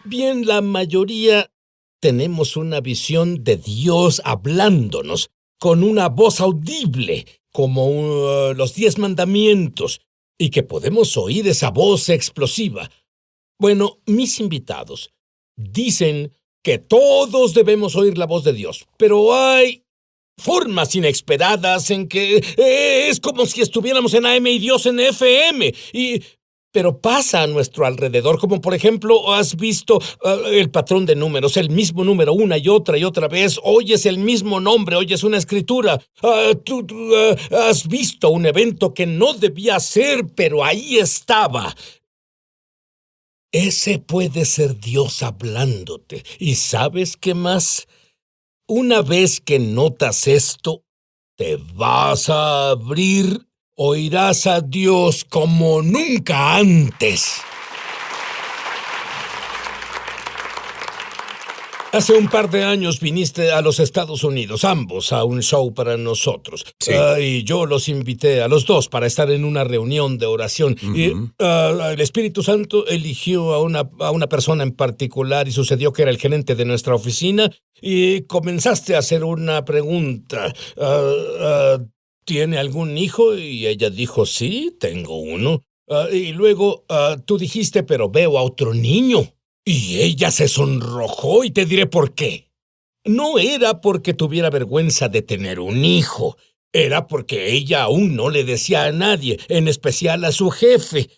Bien, la mayoría tenemos una visión de Dios hablándonos con una voz audible, como los 10 mandamientos, y que podemos oír esa voz explosiva. Bueno, mis invitados dicen que todos debemos oír la voz de Dios, pero hay formas inesperadas en que es como si estuviéramos en AM y Dios en FM, pero pasa a nuestro alrededor, como por ejemplo, has visto el patrón de números, el mismo número una y otra vez, oyes el mismo nombre, oyes una escritura, tú has visto un evento que no debía ser, pero ahí estaba. Ese puede ser Dios hablándote. ¿Y sabes qué más? Una vez que notas esto, te vas a abrir, oirás a Dios como nunca antes. Hace un par de años viniste a los Estados Unidos, ambos, a un show para nosotros. Sí. Y yo los invité a los dos para estar en una reunión de oración. Y el Espíritu Santo eligió a una persona en particular y sucedió que era el gerente de nuestra oficina y comenzaste a hacer una pregunta. ¿Tiene algún hijo? Y ella dijo, sí, tengo uno. Y luego tú dijiste, pero veo a otro niño. Y ella se sonrojó y te diré por qué. No era porque tuviera vergüenza de tener un hijo. Era porque ella aún no le decía a nadie, en especial a su jefe.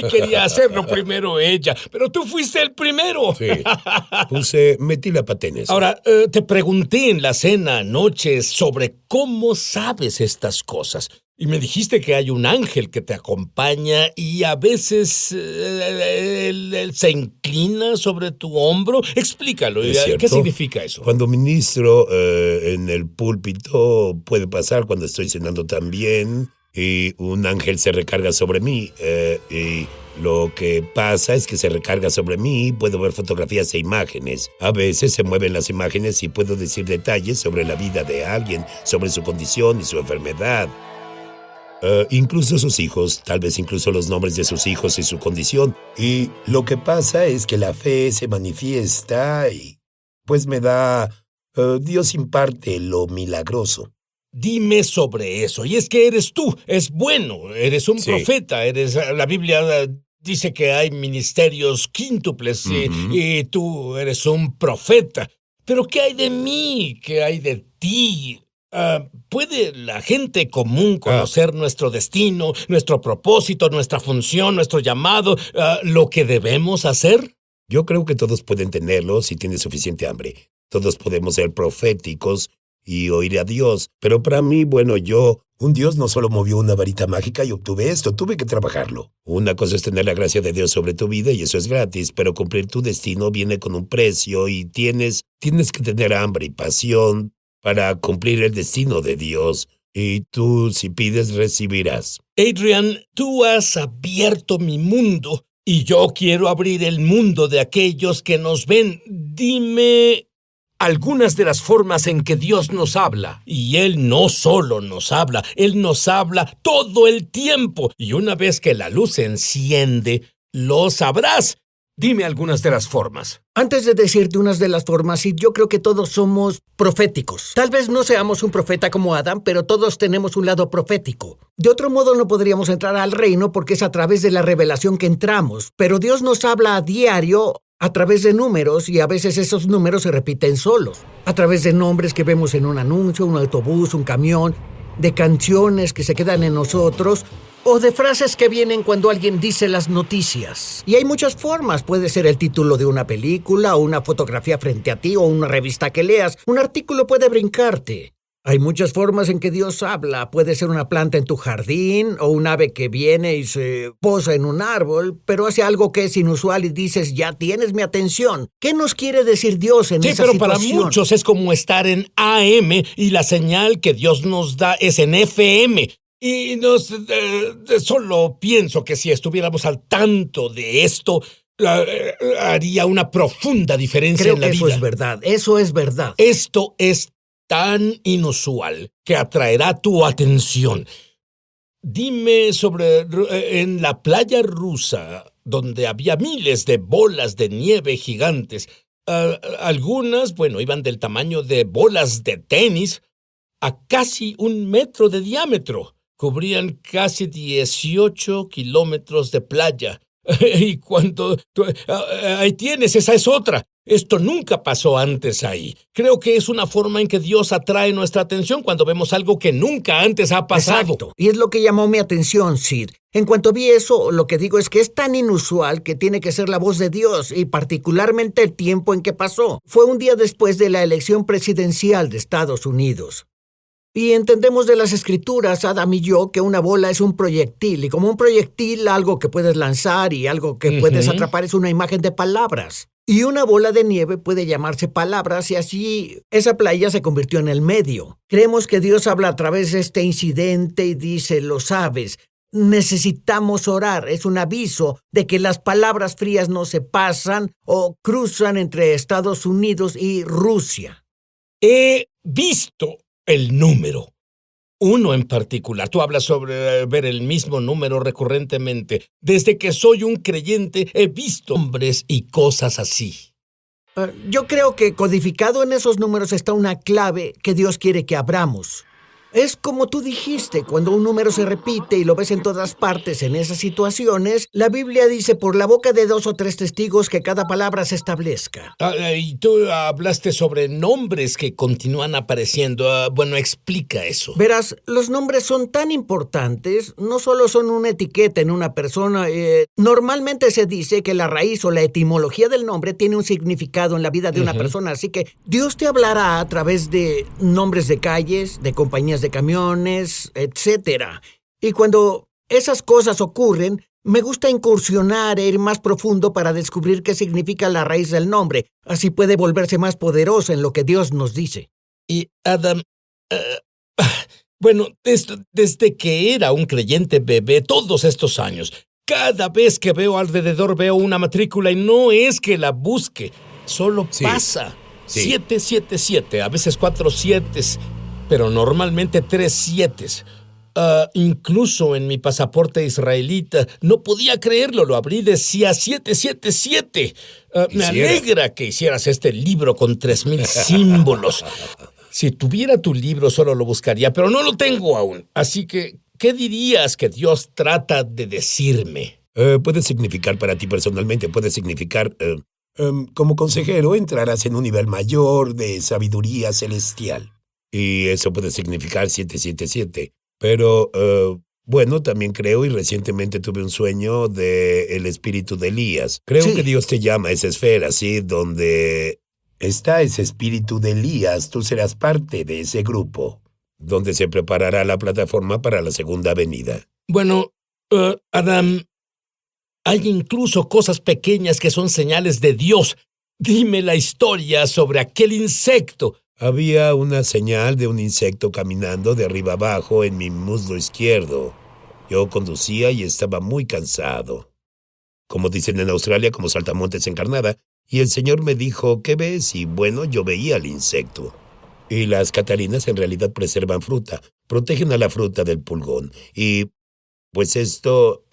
Quería hacerlo primero ella, pero tú fuiste el primero. Sí, metí la pata en eso. Ahora, te pregunté en la cena anoche sobre cómo sabes estas cosas. Y me dijiste que hay un ángel que te acompaña y a veces él se inclina sobre tu hombro. Explícalo. ¿Qué significa eso? Cuando ministro en el púlpito puede pasar cuando estoy cenando también y un ángel se recarga sobre mí. Y lo que pasa es que se recarga sobre mí y puedo ver fotografías e imágenes. A veces se mueven las imágenes y puedo decir detalles sobre la vida de alguien, sobre su condición y su enfermedad. Incluso sus hijos, tal vez incluso los nombres de sus hijos y su condición. Y lo que pasa es que la fe se manifiesta y pues me da... Dios imparte lo milagroso. Dime sobre eso. Y es que eres tú, es bueno, eres un profeta, la Biblia dice que hay ministerios quíntuples y tú eres un profeta. Pero ¿qué hay de mí? ¿Qué hay de ti? ¿Puede la gente común conocer nuestro destino, nuestro propósito, nuestra función, nuestro llamado, lo que debemos hacer? Yo creo que todos pueden tenerlo si tienen suficiente hambre. Todos podemos ser proféticos y oír a Dios. Pero para mí, un Dios no solo movió una varita mágica y obtuve esto, tuve que trabajarlo. Una cosa es tener la gracia de Dios sobre tu vida y eso es gratis, pero cumplir tu destino viene con un precio y tienes que tener hambre y pasión para cumplir el destino de Dios. Y tú, si pides, recibirás. Adrian, tú has abierto mi mundo y yo quiero abrir el mundo de aquellos que nos ven. Dime algunas de las formas en que Dios nos habla. Y Él no solo nos habla, Él nos habla todo el tiempo. Y una vez que la luz se enciende, lo sabrás. Dime algunas de las formas. Antes de decirte unas de las formas, sí, yo creo que todos somos proféticos. Tal vez no seamos un profeta como Adán, pero todos tenemos un lado profético. De otro modo no podríamos entrar al reino porque es a través de la revelación que entramos. Pero Dios nos habla a diario a través de números y a veces esos números se repiten solos. A través de nombres que vemos en un anuncio, un autobús, un camión, de canciones que se quedan en nosotros o de frases que vienen cuando alguien dice las noticias. Y hay muchas formas. Puede ser el título de una película o una fotografía frente a ti o una revista que leas. Un artículo puede brincarte. Hay muchas formas en que Dios habla. Puede ser una planta en tu jardín o un ave que viene y se posa en un árbol, pero hace algo que es inusual y dices, ya tienes mi atención. ¿Qué nos quiere decir Dios en esa situación? Sí, pero para muchos es como estar en AM y la señal que Dios nos da es en FM. Y solo pienso que si estuviéramos al tanto de esto, haría una profunda diferencia en la vida. Creo que eso es verdad. Esto es tan inusual que atraerá tu atención. Dime sobre en la playa rusa, donde había miles de bolas de nieve gigantes. Algunas, iban del tamaño de bolas de tenis a casi 1 metro de diámetro. Cubrían casi 18 kilómetros de playa. Y ahí tienes, esa es otra. Esto nunca pasó antes ahí. Creo que es una forma en que Dios atrae nuestra atención cuando vemos algo que nunca antes ha pasado. Exacto. Y es lo que llamó mi atención, Sid. En cuanto vi eso, lo que digo es que es tan inusual que tiene que ser la voz de Dios, y particularmente el tiempo en que pasó. Fue un día después de la elección presidencial de Estados Unidos. Y entendemos de las escrituras, Adam y yo, que una bola es un proyectil, y como un proyectil, algo que puedes lanzar y algo que puedes atrapar es una imagen de palabras. Y una bola de nieve puede llamarse palabras, y así esa playa se convirtió en el medio. Creemos que Dios habla a través de este incidente y dice, lo sabes, necesitamos orar. Es un aviso de que las palabras frías no se pasan o cruzan entre Estados Unidos y Rusia. He visto el número. Uno en particular. Tú hablas sobre ver el mismo número recurrentemente. Desde que soy un creyente he visto hombres y cosas así. Yo creo que codificado en esos números está una clave que Dios quiere que abramos. Es como tú dijiste, cuando un número se repite y lo ves en todas partes en esas situaciones, la Biblia dice por la boca de 2 o 3 testigos que cada palabra se establezca. Y tú hablaste sobre nombres que continúan apareciendo. Explica eso. Verás, los nombres son tan importantes, no solo son una etiqueta en una persona. Normalmente se dice que la raíz o la etimología del nombre tiene un significado en la vida de una persona, así que Dios te hablará a través de nombres de calles, de compañías de camiones, etcétera. Y cuando esas cosas ocurren, me gusta incursionar e ir más profundo para descubrir qué significa la raíz del nombre. Así puede volverse más poderoso en lo que Dios nos dice. Y Adam, desde que era un creyente bebé, todos estos años, cada vez que veo alrededor veo una matrícula y no es que la busque, solo pasa. Sí. 777, a veces 4 7s, pero normalmente 3 7s. Incluso en mi pasaporte israelita, no podía creerlo, lo abrí, decía 777. Me alegra que hicieras este libro con 3,000 símbolos. Si tuviera tu libro solo lo buscaría, pero no lo tengo aún. Así que, ¿qué dirías que Dios trata de decirme? Puede significar para ti personalmente, puede significar, como consejero, entrarás en un nivel mayor de sabiduría celestial. Y eso puede significar 777. Pero, también creo, y recientemente tuve un sueño del espíritu de Elías. Creo que Dios te llama a esa esfera, ¿sí? Donde está ese espíritu de Elías, tú serás parte de ese grupo, donde se preparará la plataforma para la segunda venida. Adam, hay incluso cosas pequeñas que son señales de Dios. Dime la historia sobre aquel insecto. Había una señal de un insecto caminando de arriba abajo en mi muslo izquierdo. Yo conducía y estaba muy cansado. Como dicen en Australia, como saltamontes encarnada, y el Señor me dijo, ¿qué ves? Y yo veía el insecto. Y las catalinas en realidad preservan fruta, protegen a la fruta del pulgón. Y pues esto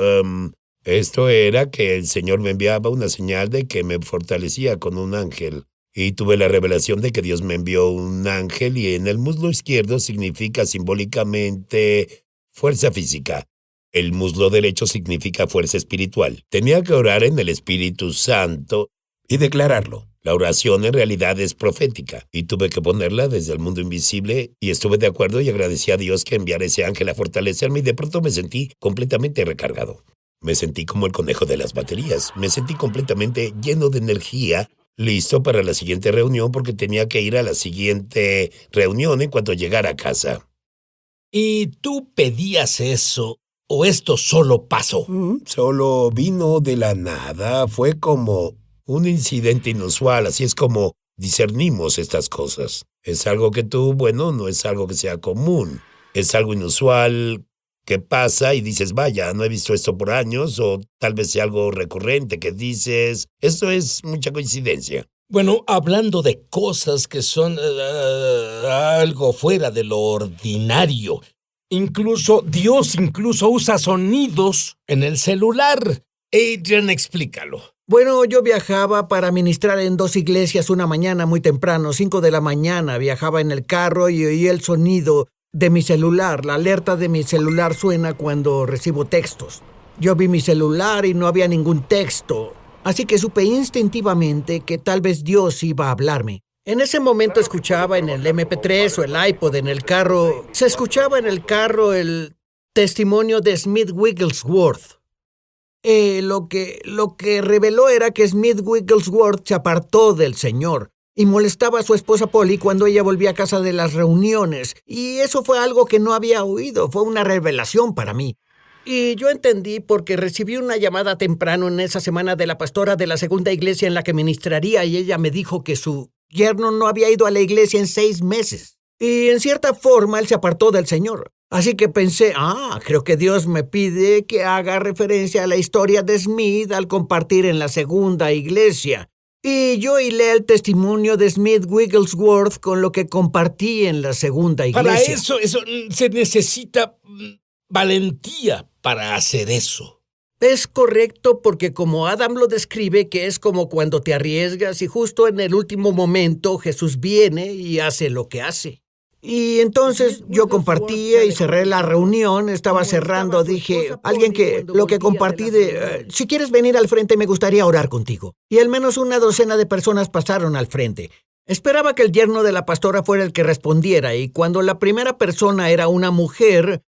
era que el Señor me enviaba una señal de que me fortalecía con un ángel. Y tuve la revelación de que Dios me envió un ángel y en el muslo izquierdo significa simbólicamente fuerza física. El muslo derecho significa fuerza espiritual. Tenía que orar en el Espíritu Santo y declararlo. La oración en realidad es profética y tuve que ponerla desde el mundo invisible y estuve de acuerdo y agradecí a Dios que enviara ese ángel a fortalecerme y de pronto me sentí completamente recargado. Me sentí como el conejo de las baterías. Me sentí completamente lleno de energía, listo para la siguiente reunión porque tenía que ir a la siguiente reunión en cuanto llegara a casa. ¿Y tú pedías eso o esto solo pasó? Solo vino de la nada. Fue como un incidente inusual. Así es como discernimos estas cosas. Es algo que no es algo que sea común. Es algo inusual que pasa y dices, vaya, no he visto esto por años, o tal vez sea algo recurrente que dices, esto es mucha coincidencia. Hablando de cosas que son algo fuera de lo ordinario, Dios incluso usa sonidos en el celular. Adrian, explícalo. Bueno, yo viajaba para ministrar en 2 iglesias una mañana muy temprano, 5 de la mañana. Viajaba en el carro y oí el sonido de mi celular. La alerta de mi celular suena cuando recibo textos. Yo vi mi celular y no había ningún texto, así que supe instintivamente que tal vez Dios iba a hablarme. En ese momento escuchaba en el MP3 o el iPod en el carro, se escuchaba en el carro el testimonio de Smith Wigglesworth. Lo que reveló era que Smith Wigglesworth se apartó del Señor y molestaba a su esposa Polly cuando ella volvía a casa de las reuniones, y eso fue algo que no había oído, fue una revelación para mí. Y yo entendí porque recibí una llamada temprano en esa semana de la pastora de la segunda iglesia en la que ministraría, y ella me dijo que su yerno no había ido a la iglesia en 6 meses. Y en cierta forma él se apartó del Señor. Así que pensé, creo que Dios me pide que haga referencia a la historia de Smith al compartir en la segunda iglesia. Y yo hilé el testimonio de Smith Wigglesworth con lo que compartí en la segunda iglesia. Para eso se necesita valentía para hacer eso. Es correcto, porque como Adam lo describe, que es como cuando te arriesgas y justo en el último momento Jesús viene y hace lo que hace. Y entonces yo compartía y cerré la reunión, estaba cerrando, dije, alguien que lo que compartí si quieres venir al frente me gustaría orar contigo. Y al menos una docena de personas pasaron al frente. Esperaba que el yerno de la pastora fuera el que respondiera, y cuando la primera persona era una mujer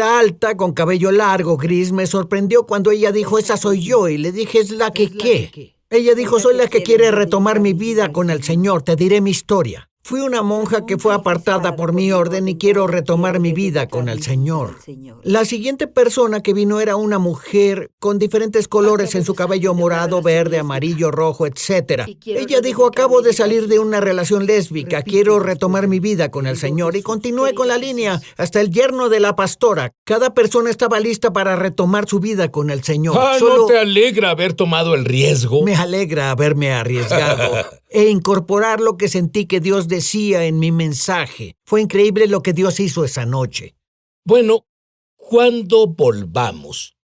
alta con cabello largo, gris, me sorprendió cuando ella dijo, esa soy yo, y le dije, ¿es la que qué? Ella dijo, soy la que quiere retomar mi vida con el Señor, te diré mi historia. Fui una monja que fue apartada por mi orden y quiero retomar mi vida con el Señor. La siguiente persona que vino era una mujer con diferentes colores en su cabello morado, verde, amarillo, rojo, etc. Ella dijo, acabo de salir de una relación lésbica, quiero retomar mi vida con el Señor. Y continué con la línea hasta el yerno de la pastora. Cada persona estaba lista para retomar su vida con el Señor. ¿No te alegra haber tomado el riesgo? Me alegra haberme arriesgado e incorporar lo que sentí que Dios decía en mi mensaje. Fue increíble lo que Dios hizo esa noche. Bueno, cuando volvamos,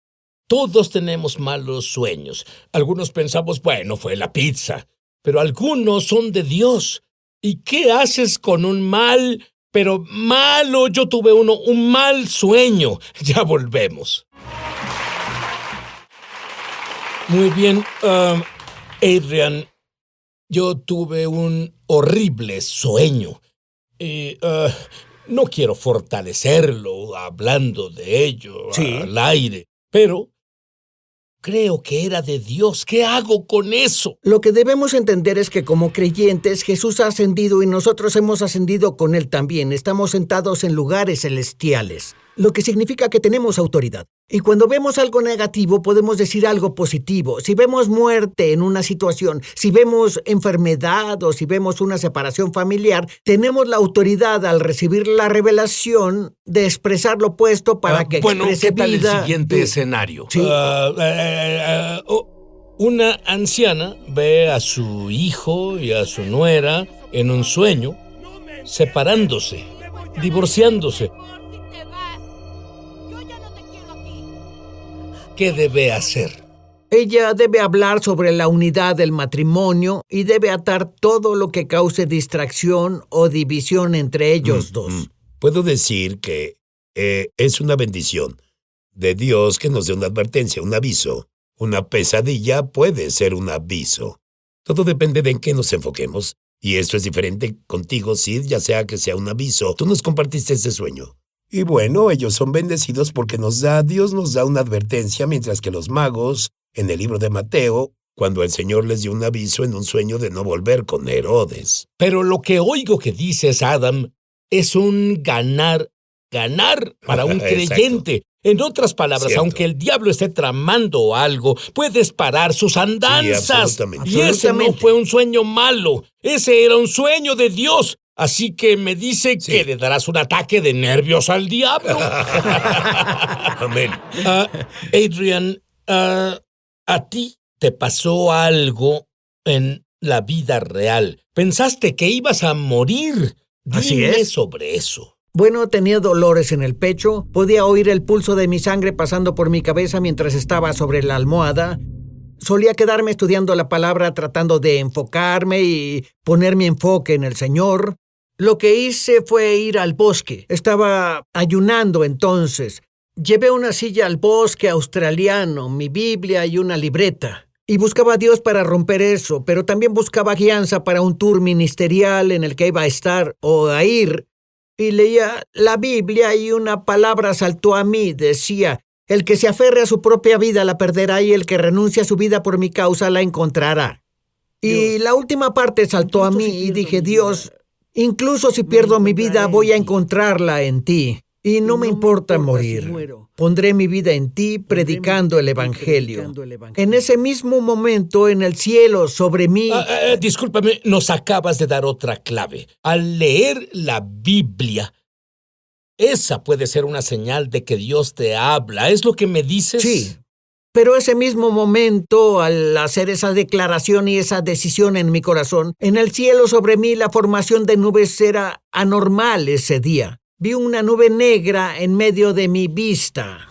todos tenemos malos sueños. Algunos pensamos, bueno, fue la pizza, pero algunos son de Dios. ¿Y qué haces con un mal, pero malo? Yo tuve un mal sueño. Ya volvemos. Muy bien, Adrian. Yo tuve un horrible sueño y no quiero fortalecerlo hablando de ello al aire, pero creo que era de Dios. ¿Qué hago con eso? Lo que debemos entender es que como creyentes Jesús ha ascendido y nosotros hemos ascendido con Él también. Estamos sentados en lugares celestiales, lo que significa que tenemos autoridad. Y cuando vemos algo negativo, podemos decir algo positivo. Si vemos muerte en una situación, si vemos enfermedad o si vemos una separación familiar, tenemos la autoridad al recibir la revelación de expresar lo opuesto para que exprese ¿qué tal vida? El siguiente escenario? Sí. Una anciana ve a su hijo y a su nuera en un sueño, separándose, divorciándose. ¿Qué debe hacer? Ella debe hablar sobre la unidad del matrimonio y debe atar todo lo que cause distracción o división entre ellos dos. Puedo decir que es una bendición de Dios que nos dé una advertencia, un aviso. Una pesadilla puede ser un aviso. Todo depende de en qué nos enfoquemos. Y esto es diferente contigo, Sid, ya sea que sea un aviso. Tú nos compartiste ese sueño. Y bueno, ellos son bendecidos porque Dios nos da una advertencia, mientras que los magos, en el libro de Mateo, cuando el Señor les dio un aviso en un sueño de no volver con Herodes. Pero lo que oigo que dices, Adam, es un ganar para un creyente. En otras palabras, Cierto. aunque el diablo esté tramando algo, puedes parar sus andanzas. Sí, absolutamente. Y ese no fue un sueño malo, ese era un sueño de Dios. Así que me dice que le darás un ataque de nervios al diablo. Amén. Adrian, ¿a ti te pasó algo en la vida real? ¿Pensaste que ibas a morir? Así Dime es. sobre eso. Bueno, tenía dolores en el pecho, podía oír el pulso de mi sangre pasando por mi cabeza mientras estaba sobre la almohada. Solía quedarme estudiando la palabra, tratando de enfocarme y poner mi enfoque en el Señor. Lo que hice fue ir al bosque. Estaba ayunando entonces. Llevé una silla al bosque australiano, mi Biblia y una libreta. Y buscaba a Dios para romper eso, pero también buscaba guianza para un tour ministerial en el que iba a estar o a ir. Y leía la Biblia y una palabra saltó a mí. Decía: el que se aferre a su propia vida la perderá y el que renuncie a su vida por mi causa la encontrará. Y la última parte saltó a mí y dije: Dios, incluso si pierdo mi vida voy a encontrarla en ti. Y no me importa morir. Pondré mi vida en ti predicando el Evangelio. En ese mismo momento, en el cielo, sobre mí... Discúlpame, nos acabas de dar otra clave. Al leer la Biblia, esa puede ser una señal de que Dios te habla. ¿Es lo que me dices? Sí. Pero ese mismo momento, al hacer esa declaración y esa decisión en mi corazón, en el cielo sobre mí la formación de nubes era anormal ese día. Vi una nube negra en medio de mi vista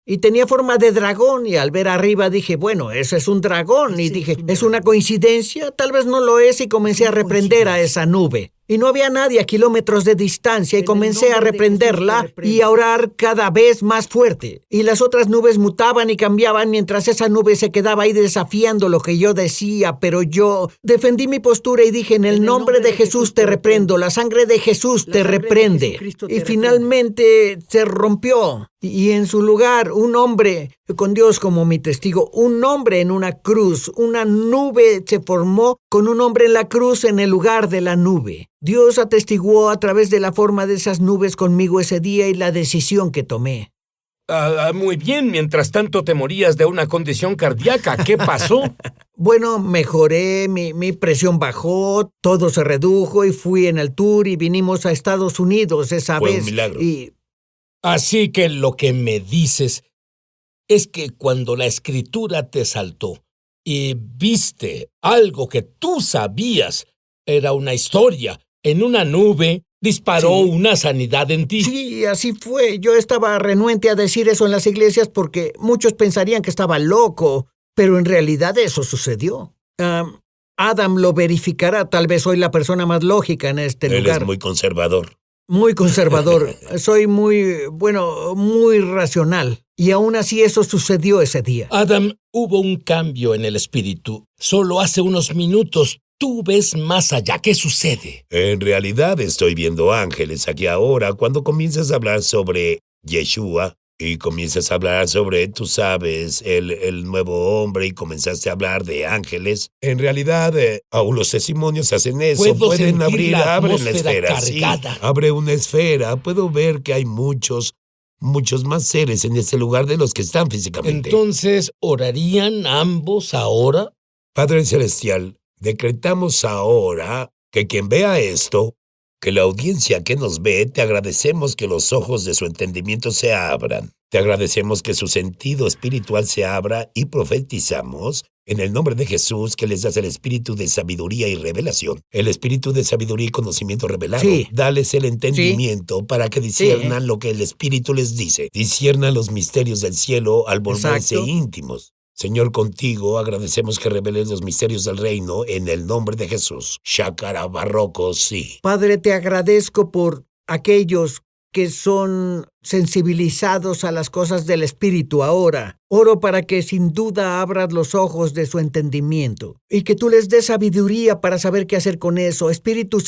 y tenía forma de dragón, y al ver arriba dije: bueno, ese es un dragón. Y dije: ¿es una coincidencia? Tal vez no lo es, y comencé a reprender a esa nube. Y no había nadie a kilómetros de distancia, y comencé a reprenderla y a orar cada vez más fuerte. Y las otras nubes mutaban y cambiaban mientras esa nube se quedaba ahí desafiando lo que yo decía, pero yo defendí mi postura y dije: en el nombre de Jesús te reprendo, la sangre de Jesús te reprende. Y finalmente se rompió. Y en su lugar, un hombre, con Dios como mi testigo, un hombre en una cruz, una nube se formó con un hombre en la cruz en el lugar de la nube. Dios atestiguó a través de la forma de esas nubes conmigo ese día y la decisión que tomé. Muy bien, mientras tanto te morías de una condición cardíaca. ¿Qué pasó? Bueno, mejoré, mi presión bajó, todo se redujo y fui en el tour y vinimos a Estados Unidos esa vez. Fue un milagro. Así que lo que me dices es que cuando la escritura te saltó y viste algo que tú sabías era una historia en una nube, disparó una sanidad en ti. Sí, así fue. Yo estaba renuente a decir eso en las iglesias porque muchos pensarían que estaba loco, pero en realidad eso sucedió. Adam lo verificará. Tal vez soy la persona más lógica en este lugar. Él es muy conservador. Muy conservador. Soy muy racional. Y aún así eso sucedió ese día. Adam, hubo un cambio en el espíritu. Solo hace unos minutos tú ves más allá. ¿Qué sucede? En realidad estoy viendo ángeles aquí ahora. Cuando comienzas a hablar sobre Yeshua y comienzas a hablar sobre, tú sabes, el nuevo hombre, y comenzaste a hablar de ángeles, en realidad aún los testimonios hacen eso. Pueden abren la esfera. Sí, abre una esfera. Puedo ver que hay muchos más seres en este lugar de los que están físicamente. Entonces, ¿orarían ambos ahora? Padre Celestial, decretamos ahora que quien vea esto, que la audiencia que nos ve, te agradecemos que los ojos de su entendimiento se abran. Te agradecemos que su sentido espiritual se abra y profetizamos en el nombre de Jesús que les das el espíritu de sabiduría y revelación. El espíritu de sabiduría y conocimiento revelado. Sí. Dales el entendimiento para que disciernan lo que el espíritu les dice. Disciernan los misterios del cielo al volverse íntimos. Señor, contigo agradecemos que reveles los misterios del reino en el nombre de Jesús. Shakara Barroco, sí. Padre, te agradezco por aquellos que son sensibilizados a las cosas del Espíritu ahora. Oro para que sin duda abras los ojos de su entendimiento y que tú les des sabiduría para saber qué hacer con eso. Espíritu Santo,